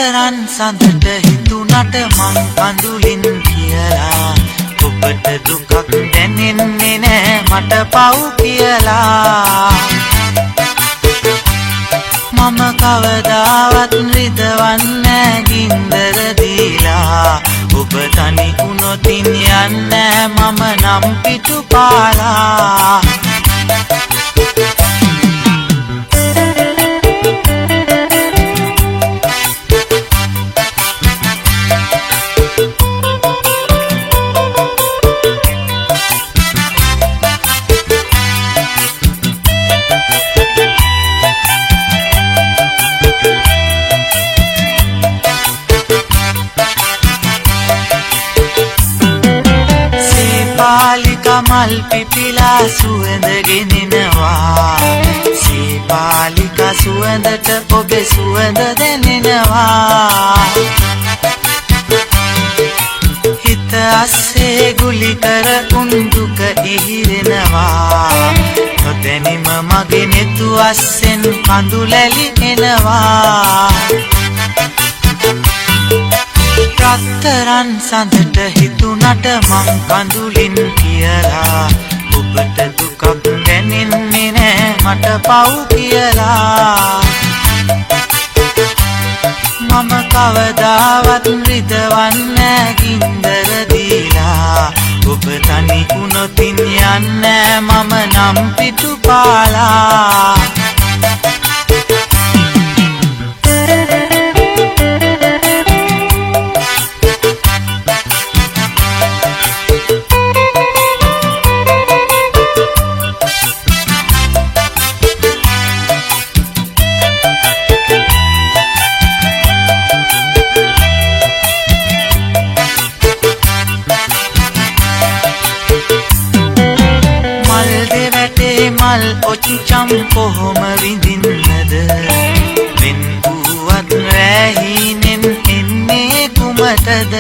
රත්තරන් සඳට හිතුනට මං අඳුලින් කියලා ඔබට දුකක් දැනෙන්නේ නෑ මට පව් කියලා මම කවදාවත් රිදවන්නේ ගින්දර දීලා ඔබ තනි වුණොතින් යන්නේ මම නම් පිටුපාලා මල් පිපිලා සුවඳ ගෙනෙනවා සීපාලිකා සුවඳට ඔබේ සුවඳ දැනෙනවා හිත අස්සේ ගුලි කර උන්දුක ඉහිරෙනවා නොදැනීම මගේ නෙතු අස්සෙන් කඳුලැලි එනවා රත්තරන් සඳට හිතුනට මං කඳුලින් කියලා ඔබට දුකක් දැනෙන්නේ නෑ මට පව් කියලා මම කවදාවත් රිදවන්නේ ගින්දර දීලා ඔබ තනි වුණොතින් යන්නේ මම නම් පිටුපාලා මල් ඔච්චම් කොහොම විඳින්නද වෙන් වූවත් රැහිනෙන් එන්නේ කුමටද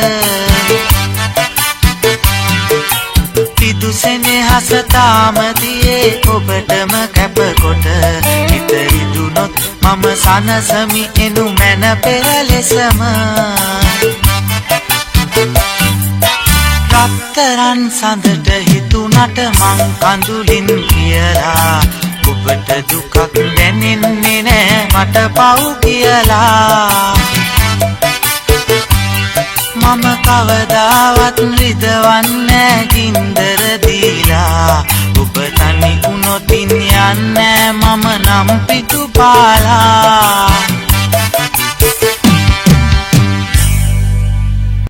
පිදුසෙනේ හස තාමදියේ ඔබටම කැපකොට හිත රිදුනොත් මම සනසමි එනු මැන පෙර ලෙසම රත්තරන් සඳට හිතුනට මං කඳුලින් කියලා ඔබට දුකක් දැනෙන්නේ නෑ මට පව් කියලා මම කවදාවත් රිදවන්නේ ගින්දර දීලා ඔබ තනි වුණොතින් යන්නේ මම නම් පිටුපාලා